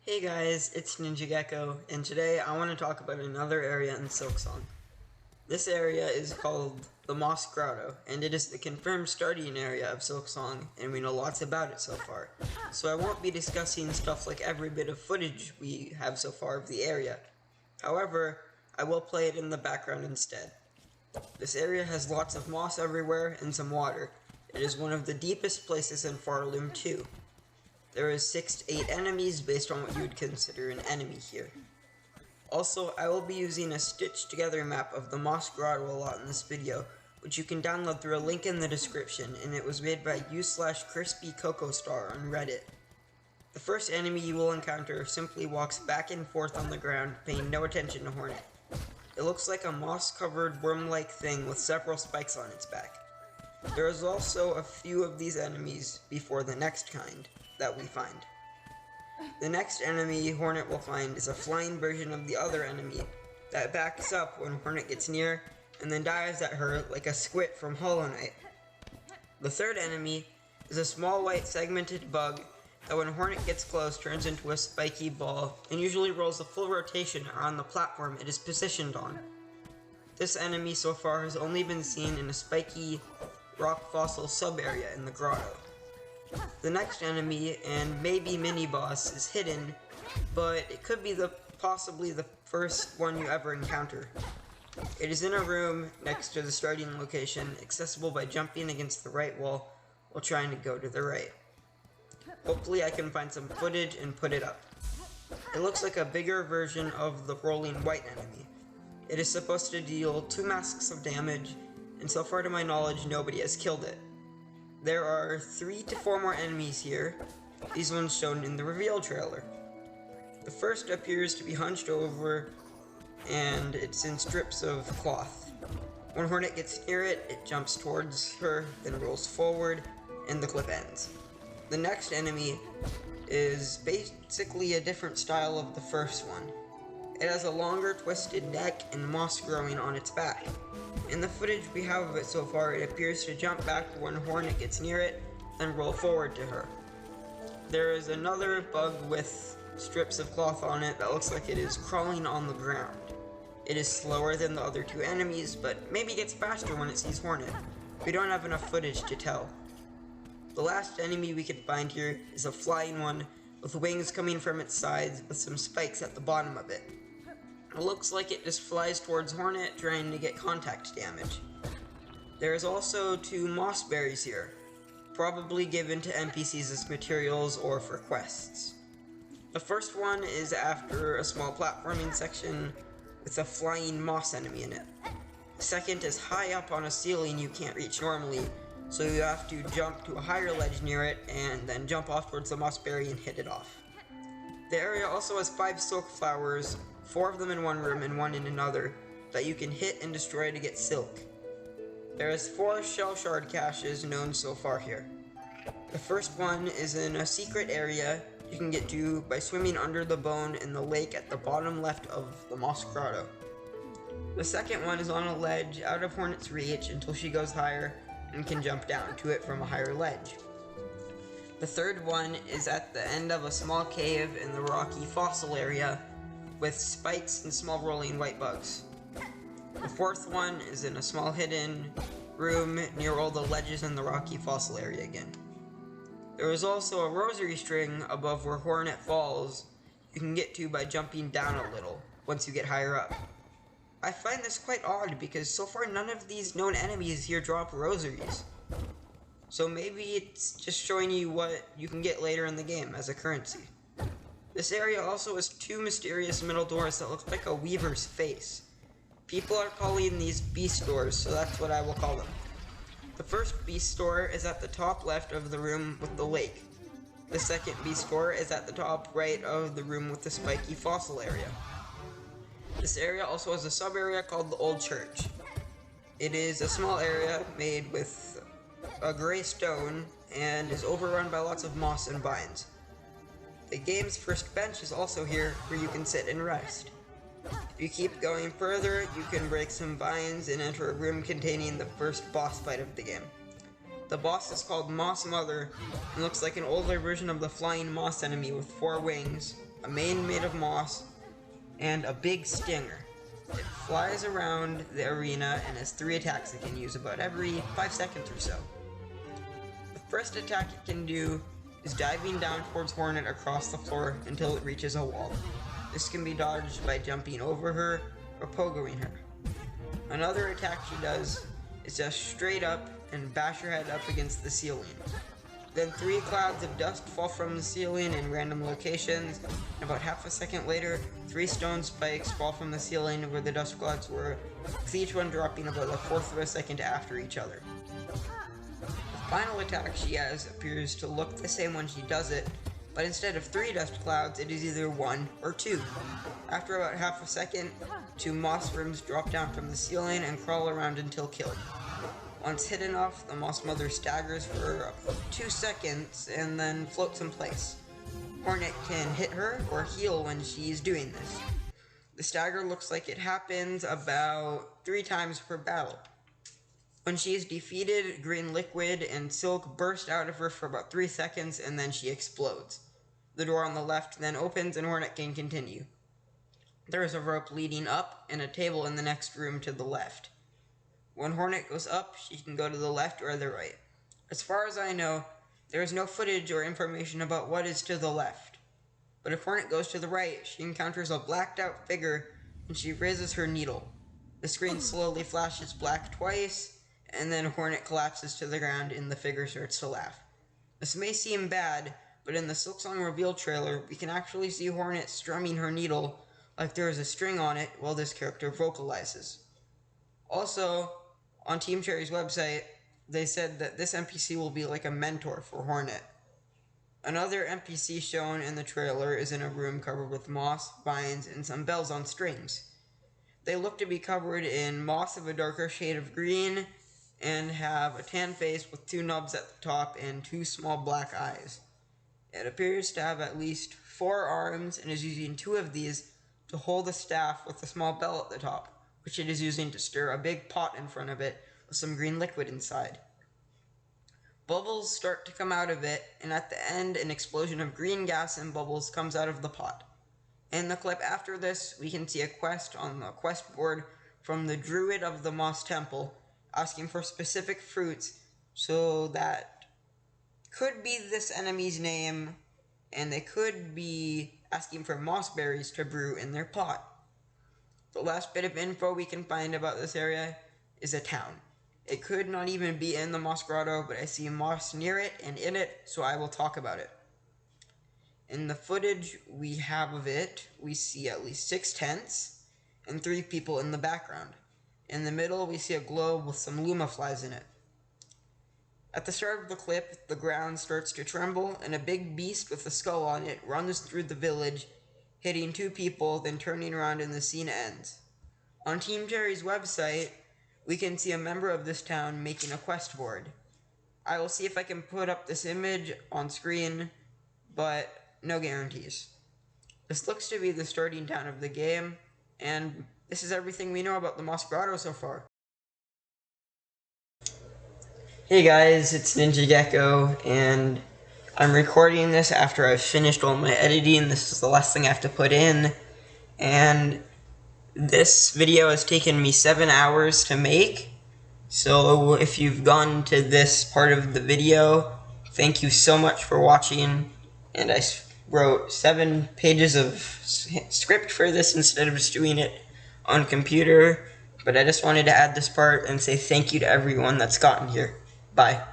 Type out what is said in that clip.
Hey guys, it's Ninja Gecko, and today I want to talk about another area in Silksong. This area is called the Moss Groto, and it is the confirmed starting area of Silksong, and we know lots about it so far. So I won't be discussing stuff like every bit of footage we have so far of the area. However, I will play it in the background instead. This area has lots of moss everywhere and some water. It is one of the deepest places in Farloom 2. There is 6 to 8 enemies based on what you would consider an enemy here. Also, I will be using a stitched together map of the Moss Groto a lot in this video, which you can download through a link in the description, and it was made by u/crispycocostar on Reddit. The first enemy you will encounter simply walks back and forth on the ground, paying no attention to Hornet. It looks like a moss-covered worm-like thing with several spikes on its back. There is also a few of these enemies before the next kind that we find. The next enemy Hornet will find is a flying version of the other enemy that backs up when Hornet gets near and then dives at her like a squid from Hollow Knight. The third enemy is a small white segmented bug that when Hornet gets close turns into a spiky ball and usually rolls a full rotation around the platform it is positioned on. This enemy so far has only been seen in a spiky rock fossil sub-area in the grotto. The next enemy, and maybe mini-boss, is hidden, but it could be possibly the first one you ever encounter. It is in a room next to the starting location, accessible by jumping against the right wall while trying to go to the right. Hopefully I can find some footage and put it up. It looks like a bigger version of the rolling white enemy. It is supposed to deal 2 masks of damage, and so far to my knowledge nobody has killed it. There are 3 to 4 more enemies here, these ones shown in the reveal trailer. The first appears to be hunched over, and it's in strips of cloth. When Hornet gets near it, it jumps towards her, then rolls forward, and the clip ends. The next enemy is basically a different style of the first one. It has a longer twisted neck and moss growing on its back. In the footage we have of it so far, it appears to jump back when Hornet gets near it, then roll forward to her. There is another bug with strips of cloth on it that looks like it is crawling on the ground. It is slower than the other 2 enemies, but maybe gets faster when it sees Hornet. We don't have enough footage to tell. The last enemy we can find here is a flying one with wings coming from its sides with some spikes at the bottom of it. It looks like it just flies towards Hornet, trying to get contact damage. There is also 2 moss berries here, probably given to NPCs as materials or for quests. The first one is after a small platforming section with a flying moss enemy in it. The second is high up on a ceiling you can't reach normally, so you have to jump to a higher ledge near it and then jump off towards the moss berry and hit it off. The area also has 5 silk flowers, 4 of them in one room and 1 in another, that you can hit and destroy to get silk. There is 4 shell shard caches known so far here. The first one is in a secret area you can get to by swimming under the bone in the lake at the bottom left of the Moss Groto. The second one is on a ledge out of Hornet's reach until she goes higher and can jump down to it from a higher ledge. The third one is at the end of a small cave in the rocky fossil area with spikes and small rolling white bugs. The fourth one is in a small hidden room near all the ledges in the rocky fossil area again. There is also a rosary string above where Hornet falls you can get to by jumping down a little once you get higher up. I find this quite odd because so far none of these known enemies here drop rosaries. So maybe it's just showing you what you can get later in the game as a currency. This area also has 2 mysterious middle doors that look like a weaver's face. People are calling these beast doors, so that's what I will call them. The first beast door is at the top left of the room with the lake. The second beast door is at the top right of the room with the spiky fossil area. This area also has a sub-area called the Old Church. It is a small area made with a gray stone and is overrun by lots of moss and vines. The game's first bench is also here where you can sit and rest. If you keep going further, you can break some vines and enter a room containing the first boss fight of the game. The boss is called Moss Mother and looks like an older version of the flying moss enemy with 4 wings, a mane made of moss, and a big stinger. It flies around the arena and has 3 attacks it can use about every 5 seconds or so. The first attack it can do is diving down towards Hornet across the floor until it reaches a wall. This can be dodged by jumping over her or pogoing her. Another attack she does is just straight up and bash her head up against the ceiling. Then 3 clouds of dust fall from the ceiling in random locations, and about half a second later, 3 stone spikes fall from the ceiling where the dust clouds were, with each one dropping about a fourth of a second after each other. The final attack she has appears to look the same when she does it, but instead of 3 dust clouds, it is either 1 or 2. After about half a second, 2 moss worms drop down from the ceiling and crawl around until killed. Once hit enough, the moss mother staggers for 2 seconds and then floats in place. Hornet can hit her or heal when she's doing this. The stagger looks like it happens about 3 times per battle. When she is defeated, green liquid and silk burst out of her for about 3 seconds and then she explodes. The door on the left then opens and Hornet can continue. There is a rope leading up and a table in the next room to the left. When Hornet goes up, she can go to the left or the right. As far as I know, there is no footage or information about what is to the left. But if Hornet goes to the right, she encounters a blacked out figure and she raises her needle. The screen slowly flashes black twice, and then Hornet collapses to the ground and the figure starts to laugh. This may seem bad, but in the Silksong reveal trailer, we can actually see Hornet strumming her needle like there is a string on it while this character vocalizes. Also, on Team Cherry's website, they said that this NPC will be like a mentor for Hornet. Another NPC shown in the trailer is in a room covered with moss, vines, and some bells on strings. They look to be covered in moss of a darker shade of green and have a tan face with 2 nubs at the top and 2 small black eyes. It appears to have at least 4 arms and is using 2 of these to hold a staff with a small bell at the top, which it is using to stir a big pot in front of it with some green liquid inside. Bubbles start to come out of it, and at the end, an explosion of green gas and bubbles comes out of the pot. In the clip after this, we can see a quest on the quest board from the Druid of the Moss Temple, asking for specific fruits, so that could be this enemy's name, and they could be asking for moss berries to brew in their pot. The last bit of info we can find about this area is a town. It could not even be in the Moss Grotto, but I see moss near it and in it, so I will talk about it. In the footage we have of it, we see at least 6 tents and 3 people in the background. In the middle, we see a globe with some luma flies in it. At the start of the clip, the ground starts to tremble, and a big beast with a skull on it runs through the village, hitting 2 people, then turning around and the scene ends. On Team Cherry's website, we can see a member of this town making a quest board. I will see if I can put up this image on screen, but no guarantees. This looks to be the starting town of the game, and this is everything we know about the Moss Groto so far. Hey guys, it's Ninja Gecko, and I'm recording this after I've finished all my editing. This is the last thing I have to put in, and this video has taken me 7 hours to make. So if you've gone to this part of the video, thank you so much for watching. And I wrote 7 pages of script for this instead of just doing it on computer. But I just wanted to add this part and say thank you to everyone that's gotten here. Bye.